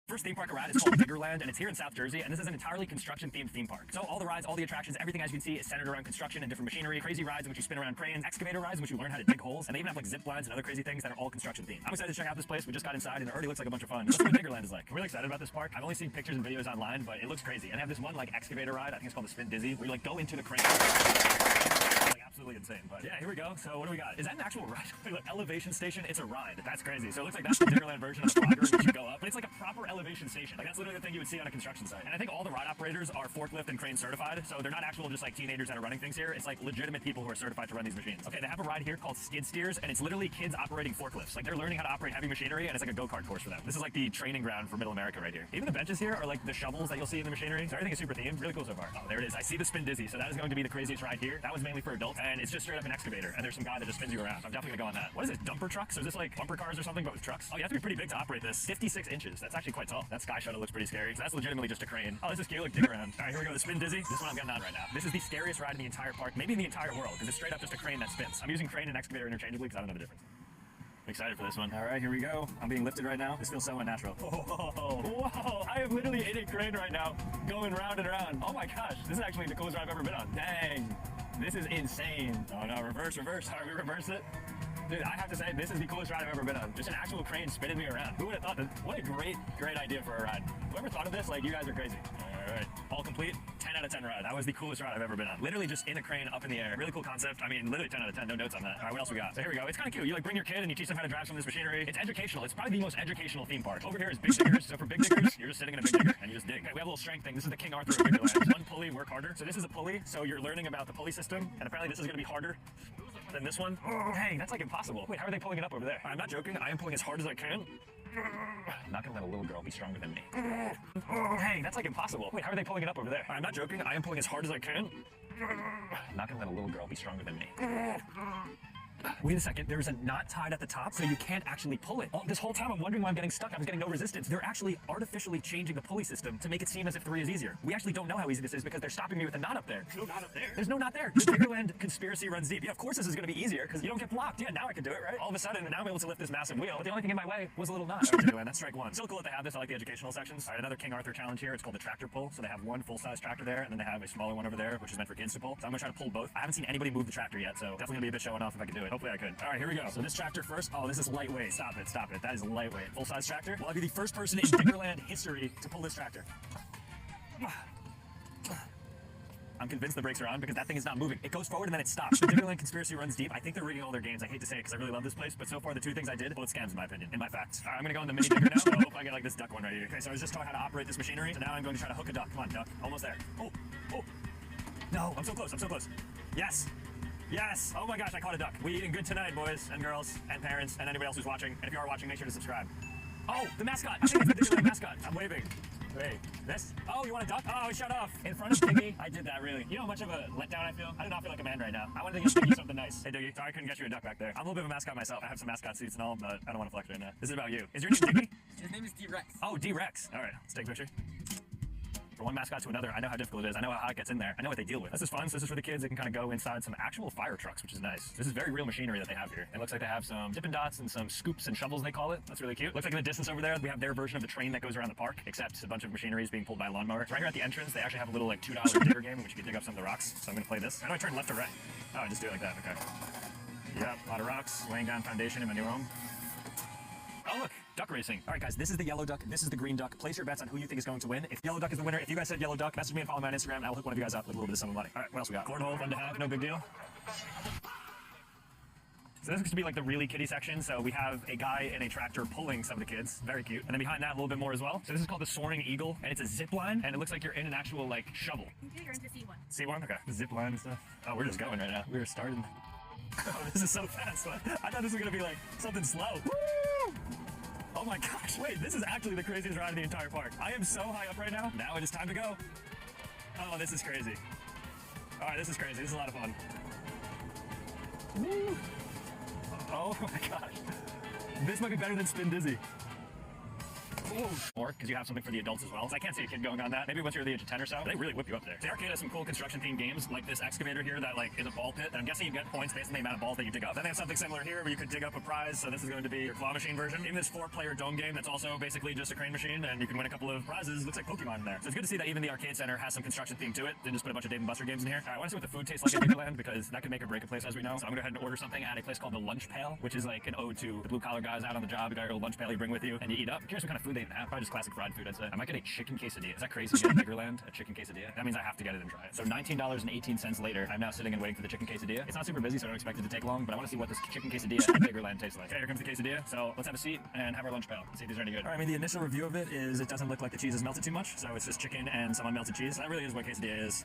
First theme park ride is called Diggerland, and it's here in South Jersey, and this is an entirely construction-themed theme park. So all the rides, all the attractions, everything as you can see is centered around construction and different machinery, crazy rides in which you spin around cranes, excavator rides in which you learn how to dig holes, and they even have like zip lines and other crazy things that are all construction-themed. I'm excited to check out this place. We just got inside, and it already looks like a bunch of fun. Let's see what Diggerland is like. I'm really excited about this park. I've only seen pictures and videos online, but it looks crazy. And I have this one like excavator ride, I think it's called the Spin Dizzy, where you like go into the crane. Like absolutely insane. But yeah, here we go. So what do we got? Is that an actual ride? Like, elevation station? It's a ride. That's crazy. So it looks like that's the Diggerland version of the flagger in which you go up, but it's like a proper elevation station. Like that's literally the thing you would see on a construction site. And I think all the ride operators are forklift and crane certified, so they're not actual just like teenagers that are running things here. It's like legitimate people who are certified to run these machines. Okay, they have a ride here called skid steers, and it's literally kids operating forklifts. Like they're learning how to operate heavy machinery, and it's like a go-kart course for them. This is like the training ground for Middle America right here. Even the benches here are like the shovels that you'll see in the machinery. So everything is super themed. Really cool so far. Oh, there it is. I see the Spin Dizzy. So that is going to be the craziest ride here. That was mainly for adults, and it's just straight up an excavator, and there's some guy that just spins you around. So I'm definitely gonna go on that. What is this, dumper truck? So is this like bumper cars or something, but with trucks? Oh, you have to be pretty big to operate this. 56 inches. That's actually quite tall. That sky shuttle looks pretty scary. So that's legitimately just a crane. Oh, this is cute. Look, dig around. All right, here we go. The Spin Dizzy. This is what I'm getting on right now. This is the scariest ride in the entire park, maybe in the entire world, because it's straight up just a crane that spins. I'm using crane and excavator interchangeably because I don't know the difference. I'm excited for this one. All right, here we go. I'm being lifted right now. This feels so unnatural. Whoa, whoa. I am literally in a crane right now, going round and around. Oh my gosh, this is actually the coolest ride I've ever been on. Dang, this is insane. Oh no, reverse, reverse. How do we reverse it? Dude, I have to say, this is the coolest ride I've ever been on. Just an actual crane spinning me around. Who would have thought that? What a great idea for a ride. Whoever thought of this, like, you guys are crazy. All right, all complete. 10 out of 10 ride. That was the coolest ride I've ever been on. Literally just in a crane up in the air. Really cool concept. I mean, literally 10 out of 10. No notes on that. All right, what else we got? So here we go. It's kind of cute. You like bring your kid and you teach them how to drive some of this machinery. It's educational. It's probably the most educational theme park. Over here is big diggers. So for big diggers, you're just sitting in a big digger and you just dig. Okay, we have a little strength thing. This is the King Arthur of Diggerland. One pulley, work harder. So this is a pulley. So you're learning about the pulley system, and apparently this is going to be harder than this one. Oh, dang, that's like impossible. Wait, how are they pulling it up over there? I'm not joking. I am pulling as hard as I can. I'm not gonna let a little girl be stronger than me. Oh, dang, that's like impossible. Wait, how are they pulling it up over there? I'm not joking. I am pulling as hard as I can. I'm not gonna let a little girl be stronger than me. Wait a second, there's a knot tied at the top, so you can't actually pull it. Oh, this whole time I'm wondering why I'm getting stuck. I was getting no resistance. They're actually artificially changing the pulley system to make it seem as if 3 is easier. We actually don't know how easy this is because they're stopping me with a knot up there. There's no knot up there. There's no knot there. The Diggerland conspiracy runs deep. Yeah, of course this is going to be easier because you don't get blocked. Yeah, now I can do it, right? All of a sudden, now I'm able to lift this massive wheel, but the only thing in my way was a little knot. Diggerland, that's strike one. Still cool that they have this. I like the educational sections. All right, another King Arthur challenge here. It's called the tractor pull. So they have one full-size tractor there, and then they have a smaller one over there, which is meant for kids to pull. So I'm going to try to pull both. I haven't seen anybody move the tractor yet, so definitely going to be a bit showing off if I can do it. Hopefully I could. All right, here we go. So this tractor first. Oh, this is lightweight. Stop it, stop it. That is lightweight. Full-size tractor. Well, I'll be the first person in Diggerland history to pull this tractor. I'm convinced the brakes are on because that thing is not moving. It goes forward and then it stops. The Diggerland conspiracy runs deep. I think they're rigging all their games. I hate to say it because I really love this place, but so far the 2 things I did, both scams in my opinion, in my facts. All right, I'm gonna go in the mini digger now. I hope I get like this duck one right here. Okay, so I was just taught how to operate this machinery. So now I'm going to try to hook a duck. Come on, duck. Almost there. Oh, oh. No, I'm so close. I'm so close. Yes. Yes! Oh my gosh, I caught a duck. We eating good tonight, boys and girls and parents and anybody else who's watching. And if you are watching, make sure to subscribe. Oh, the mascot! I think it's the Diggerland mascot. I'm waving. Wait, this? Oh, you want a duck? Oh, shut off. In front of Diggy. I did that, really. You know how much of a letdown I feel? I do not feel like a man right now. I wanted to get Diggy something nice. Hey, Diggy. Sorry I couldn't get you a duck back there. I'm a little bit of a mascot myself. I have some mascot suits and all, but I don't want to flex right now. This is about you. Is your name Diggy? His name is D-Rex. Oh, D-Rex. All right, let's take a picture. From one mascot to another, I know how difficult it is. I know how hot it gets in there. I know what they deal with. This is fun. So this is for the kids. They can kind of go inside some actual fire trucks, which is nice. This is very real machinery that they have here. It looks like they have some Dippin' Dots and some scoops and shovels, they call it. That's really cute. Looks like in the distance over there, we have their version of the train that goes around the park, except a bunch of machinery is being pulled by a lawnmower. Right here at the entrance, they actually have a little like $2 digger game in which you can dig up some of the rocks. So I'm going to play this. How do I turn left or right? Oh, I just do it like that. Okay. Yep, a lot of rocks. Laying down foundation in my new home. Oh, look, duck racing. All right, guys, this is the yellow duck. This is the green duck. Place your bets on who you think is going to win. If yellow duck is the winner, if you guys said yellow duck, message me and follow me on Instagram, and I'll hook one of you guys up with a little bit of some money. All right, what else we got? Cornhole, fun to have, no big deal. So this is to be like the really kiddie section. So we have a guy in a tractor pulling some of the kids. Very cute. And then behind that, a little bit more as well. So this is called the Soaring Eagle, and it's a zip line, and it looks like you're in an actual like shovel. You're into C1. C1? Okay. Zip line and stuff. Oh, we're just going right now. We're starting. Oh, this is so fast. I thought this was gonna be like something slow. Woo! Oh my gosh, wait, this is actually the craziest ride in the entire park. I am so high up right now. Now it is time to go. Oh, this is crazy. All right, this is crazy. This is a lot of fun. Woo! Oh my gosh. This might be better than Spin Dizzy. More because you have something for the adults as well. So I can't see a kid going on that. Maybe once you're the age of 10 or so, they really whip you up there. The arcade has some cool construction themed games like this excavator here that like is a ball pit. And I'm guessing you get points based on the amount of balls that you dig up. Then they have something similar here where you could dig up a prize. So this is going to be your claw machine version. Even this 4-player dome game that's also basically just a crane machine and you can win a couple of prizes. Looks like Pokemon in there. So it's good to see that even the arcade center has some construction theme to it. They just put a bunch of Dave & Buster games in here. All right, I want to see what the food tastes like at Diggerland because that could make or break a place as we know. So I'm gonna go ahead and order something at a place called the Lunch Pail, which is like an ode to the blue collar guys out on the job. You got your little lunch pail you bring with you and you eat up. I'm curious what kind of food they have. Probably just classic fried food, I'd say. I might get a chicken quesadilla. Is that crazy to get at Diggerland? A chicken quesadilla? That means I have to get it and try it. So $19.18 later, I'm now sitting and waiting for the chicken quesadilla. It's not super busy, so I don't expect it to take long, but I want to see what this chicken quesadilla at Diggerland tastes like. Okay, here comes the quesadilla. So let's have a seat and have our lunch pail. Let's see if these are any good. All right, I mean, the initial review of it is it doesn't look like the cheese is melted too much, so it's just chicken and some unmelted cheese. That really is what quesadilla is.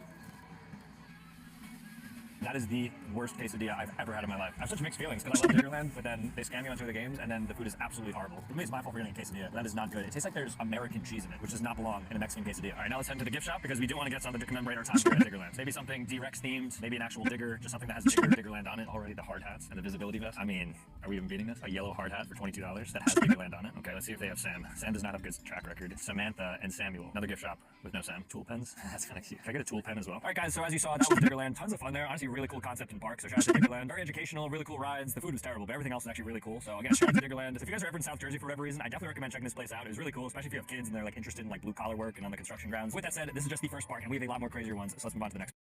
That is the worst quesadilla I've ever had in my life. I have such mixed feelings because I love Diggerland, but then they scam you on 2 of the games, and then the food is absolutely horrible. For me, it's my fault for getting a quesadilla. That is not good. It tastes like there's American cheese in it, which does not belong in a Mexican quesadilla. All right, now let's head to the gift shop because we do want to get something to commemorate our time here at Diggerland. Maybe something D-Rex themed, maybe an actual digger, just something that has Diggerland on it. Already the hard hats and the visibility vest. I mean, are we even beating this? A yellow hard hat for $22 that has Diggerland on it. Okay, let's see if they have Sam. Sam does not have a good track record. Samantha and Samuel. Another gift shop with no Sam. Tool pens. That's kind of cute. Can I get a tool pen as well? All right, guys, so as you saw, that was Diggerland. Tons of fun there. Honestly, really cool concept in park. So shout out to Diggerland. Very educational, really cool rides. The food was terrible, but everything else is actually really cool. So again, shout out to Diggerland. If you guys are ever in South Jersey for whatever reason, I definitely recommend checking this place out. It was really cool, especially if you have kids and they're like interested in like blue collar work and on the construction grounds. With that said, this is just the first park, and we have a lot more crazier ones. So let's move on to the next.